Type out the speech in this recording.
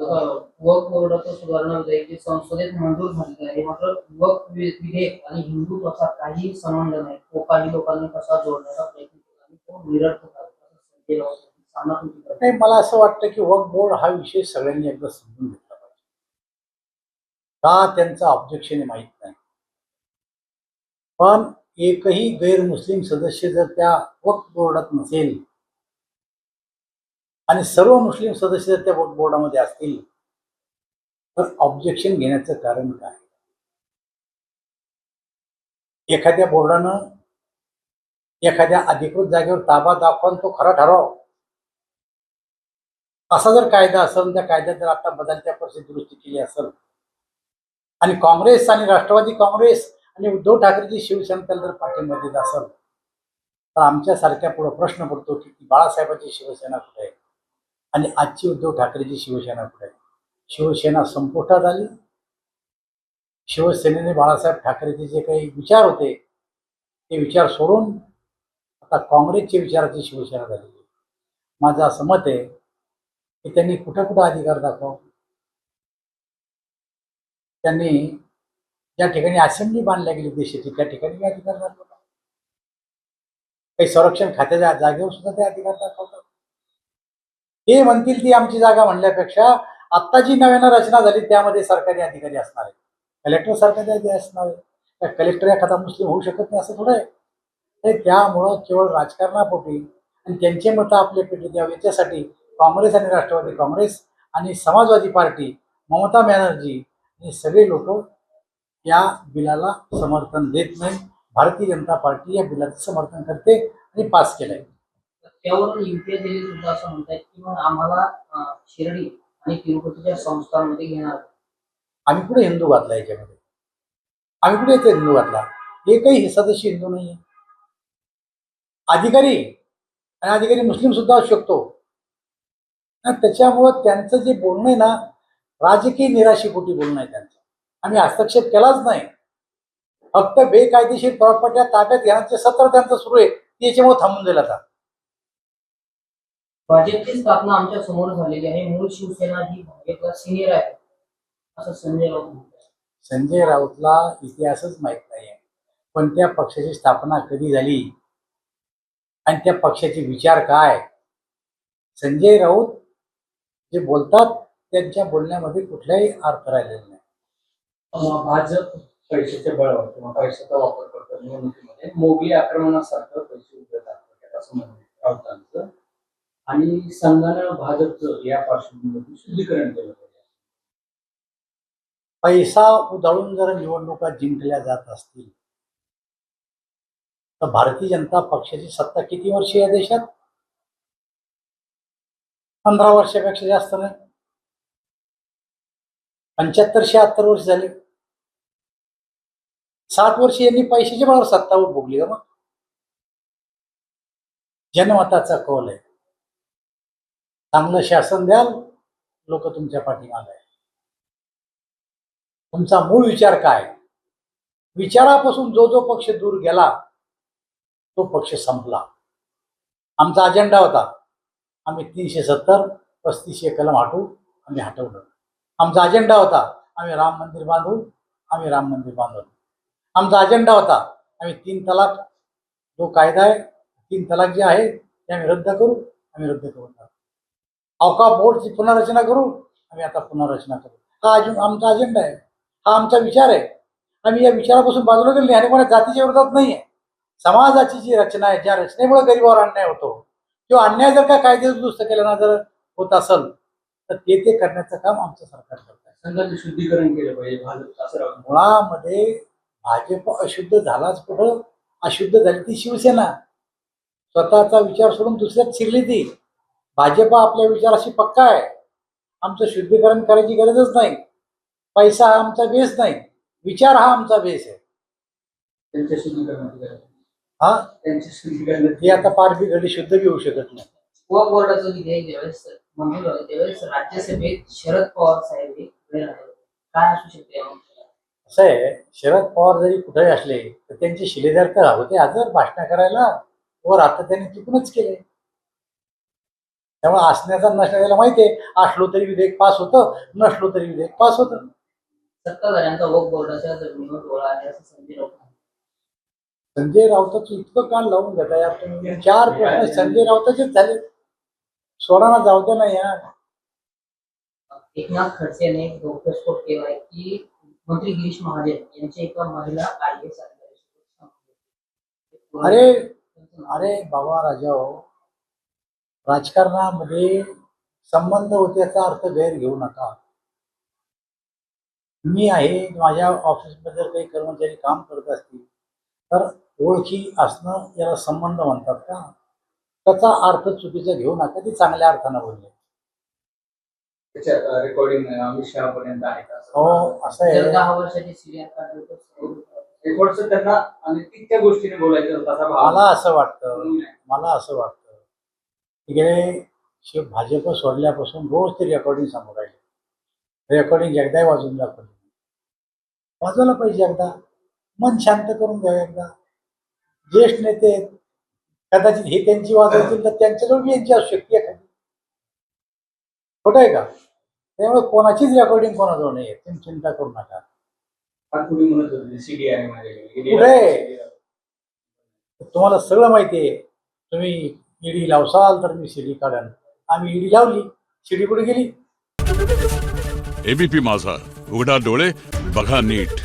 वक्फ बोर्डाचं सुधारणा विधेयक जे संसदेत मंजूर झालेलं आहे, मात्र वक्फ विधेयक आणि हिंदुत्वाचा काही संबंध नाही. तो काही लोकांनी कसा जोडण्याचा प्रयत्न केला आणि तो निरर्थक आहे असं संजय राऊत यांनी नाही, मला असं वाटतं की वक्फ बोर्ड हा विषय सगळ्यांनी एकदा समजून घेतला पाहिजे. का त्यांचं ऑब्जेक्शन माहीत नाही, पण एकही गैरमुस्लिम सदस्य जर त्या वक्फ बोर्डात नसेल आणि सर्व मुस्लिम सदस्य जर त्या वक्फ बोर्डामध्ये असतील तर ऑब्जेक्शन घेण्याचं कारण काय? एखाद्या बोर्डानं एखाद्या अधिकृत जागेवर ताबा दाखवून तो खरा ठराव असा जर कायदा असेल, त्या कायद्यात जर आता बदलत्या परिस्थिती दुरुस्ती केली असेल आणि काँग्रेस आणि राष्ट्रवादी काँग्रेस आणि उद्धव ठाकरेची शिवसेना त्याला जर पाठिंबा देत असेल तर आमच्यासारख्या पुढे प्रश्न पडतो की बाळासाहेबांची शिवसेना कुठे आहे आणि आजची उद्धव ठाकरेची शिवसेना कुठे आहे? शिवसेना संपुष्टात आली. शिवसेनेने बाळासाहेब ठाकरेचे जे काही विचार होते ते विचार सोडून आता काँग्रेसच्या विचाराची शिवसेना झालेली आहे. माझं असं मत आहे की त्यांनी कुठं कुठं अधिकार दाखव. त्यांनी ज्या ठिकाणी असेंब्ली बांधल्या गेली देशाची त्या ठिकाणी अधिकार दाखवतात. काही संरक्षण खात्याच्या जागेवर सुद्धा ते अधिकार दाखवतात. ते म्हणतील ती आमची जागा म्हणल्यापेक्षा आत्ता जी नव्यानं रचना झाली त्यामध्ये सरकारी अधिकारी असणार आहे, कलेक्टर सरकारी अधिकारी असणार आहे. कलेक्टर एखादा मुस्लिम होऊ शकत नाही असं थोडं आहे. त्यामुळं केवळ राजकारणापोटी आणि त्यांचे मतं आपले पेटी द्यावे याच्यासाठी काँग्रेस आणि राष्ट्रवादी काँग्रेस आणि समाजवादी पार्टी, ममता बॅनर्जी हे सगळे लोक या बिलाला समर्थन देत नाही. भारतीय जनता पार्टी या बिलाचं समर्थन करते आणि पास केलंय. त्यावरून युपीए दिल्ली सुद्धा असं म्हणतात की मग आम्हाला शिर्डी आणि तिरुपतीच्या संस्थांमध्ये घेणार. आम्ही कुठे हिंदू घातला याच्यामध्ये? आम्ही कुठे येते हिंदू घातला? एकही सदस्य हिंदू नाही. अधिकारी आणि अधिकारी मुस्लिम सुद्धा असू शकतो. त्याच्यामुळं त्यांचं जे बोलणं आहे ना, राजकीय निराशेपोटी बोलणं आहे त्यांचं. आम्ही हस्तक्षेप केलाच नाही. फक्त बेकायदेशीर प्रॉपर्ट्या ताब्यात घेण्याचे सत्र त्यांचं सुरू आहे, त्याच्यामुळे थांबून दिला आता. भाजपची स्थापना आमच्या समोर झालेली आहे. मूळ शिवसेना ही भाजपला सिनियर आहे असं संजय राऊत म्हणतात. संजय राऊतला इतिहासच माहीत नाही आहे. पण त्या पक्षाची स्थापना कधी झाली आणि त्या पैशाचे विचार काय? संजय राऊत जे बोलतात त्यांच्या बोलण्यामध्ये कुठलाही अर्थ राहिलेला नाही. भाजप पैशाच्या बळावर किंवा पैशाचा वापर करतात निवडणुकीमध्ये. मोगली आक्रमणासारखं पैसे उभे टाकतात असं म्हणतात राऊतांचं. आणि संघानं भाजपचं या पार्श्वभूमीवर शुद्धीकरण केलं पाहिजे. पैसा उधळून जर निवडणुका जिंकल्या जात असतील तर भारतीय जनता पक्षाची सत्ता किती वर्ष या देशात? 15 वर्षापेक्षा जास्त नाही. 75-76 वर्ष झाले. 7 वर्ष यांनी पैशाच्या बळावर सत्ता भोगली का? मग जनमताचा कौल आहे. चांगलं शासन द्याल, लोक तुमच्या पाठीमागे आहे. तुमचा मूळ विचार काय? विचारापासून जो जो पक्ष दूर गेला तो पक्ष संपला. आमचा अजेंडा होता, आम्ही 370 35 कलम आम्ही हटवलं. आमचा अजेंडा होता, आम्ही राम मंदिर बांधू, आम्ही राम मंदिर बांधवलं. आमचा अजेंडा होता, आम्ही 3 तलाक जो कायदा आहे 3 तलाक जे आहे ते आम्ही रद्द करू, आम्ही रद्द करून टाकू. औकाफ बोर्डची पुनर्रचना करू, आम्ही आता पुनर्रचना करू. हा आमचा अजेंडा आहे, हा आमचा विचार आहे. आम्ही या विचारापासून बाजूला गेलो नाही आणि कोणा जातीच्या विरोधात नाहीये. समाजाची जी रचना आहे, ज्या रचनेमुळे गरीबावर अन्याय होतो किंवा अन्याय जर का कायदे दुरुस्त केल्यानं जर होत असेल तर ते करण्याचं काम आमचं सरकार करत आहे. संघाचं शुद्धीकरण केलं पाहिजे भाजप असं. मुळामध्ये भाजप अशुद्ध झालाच कुठं? अशुद्ध झाली ती शिवसेना. स्वतःचा विचार सोडून दुसऱ्यात शिरली ती. भाजप आपल्या विचाराशी पक्का आहे. आमचं शुद्धीकरण करायची गरजच नाही. पैसा हा आमचा बेस नाही, विचार हा आमचा बेस आहे. त्यांच्या शुद्धीकरणाची गरज हा त्यांच्या शुद्धीकरणात ती आता पार बिघडली, शुद्ध बी होऊ शकत नाही. वक्फ बोर्डाचं विधेयक ज्यावेळेस मंजूर झालं त्यावेळेस राज्यसभेत शरद पवार साहेब काय असू शकते? असं आहे, शरद पवार जरी कुठेही असले तर त्यांचे शिलेदार तर होते हजर भाषण करायला, वर आता त्यांनी चुकूनच केले. त्यामुळे असण्याचा नसण्याला माहिती आहे, असलो तरी विधेयक पास होतं, नसलो तरी विधेयक पास होतं. सत्ताधाऱ्यांचा वोक बोर्डाच्या जमिनीवर डोळा आहे असं संजय राऊत म्हणाले. संजय राऊताचं इतकं कान लावून घेता यार तुम्ही. 4 प्रश्न संजय राऊताचेच झाले, सोडा ना, जाऊ दे ना यार. एकनाथ खडसेने गौप्यस्फोट केलाय की मंत्री गिरीश महाजन यांचे एका महिला IAS अधिकाऱ्यासोबत अरे बाबा राजाओ, राजकारणामध्ये संबंध होते याचा अर्थ गैर घेऊ नका. मी आहे, माझ्या ऑफिसमध्ये जर काही कर्मचारी काम करत असतील तर ओळखी असणं याला संबंध म्हणतात का? त्याचा अर्थ चुकीचा घेऊ नका, ते चांगल्या अर्थानं बोलले. त्याच्या रेकॉर्डिंग अमित शहापर्यंत आहे का? हो, असं जर आहे. 10 वर्षाची सीरिया काढली तर हे थोडंसं त्यांना आणि त्या गोष्टीने बोलायचं होतं असा भाव मला असं वाटतं म्हणून आहे. की गेले भाजप सोडल्यापासून रोज ते रेकॉर्डिंग समोर राहिले. रेकॉर्डिंग एकदाही वाजून दाखवली, वाजवलं पाहिजे एकदा, मन शांत करून घ्या एकदा. ज्येष्ठ नेते आहेत, कदाचित हे त्यांची वाजवतील तर त्यांच्याजवळ यांची असू शकते एखादी. खोटं आहे का? त्यामुळे कोणाचीच रेकॉर्डिंग कोणाजवळ नाही आहे, तुम्ही चिंता करू नका. फार पूर्वी म्हणत होते CDI मध्ये कुठे? तुम्हाला सगळं माहिती आहे. तुम्ही ईडी लावसाल तर मी सीडी काढन. आम्ही ईडी लावली, सीडी कुठे गेली? एबीपी माझा, उघडा डोळे बघा नीट.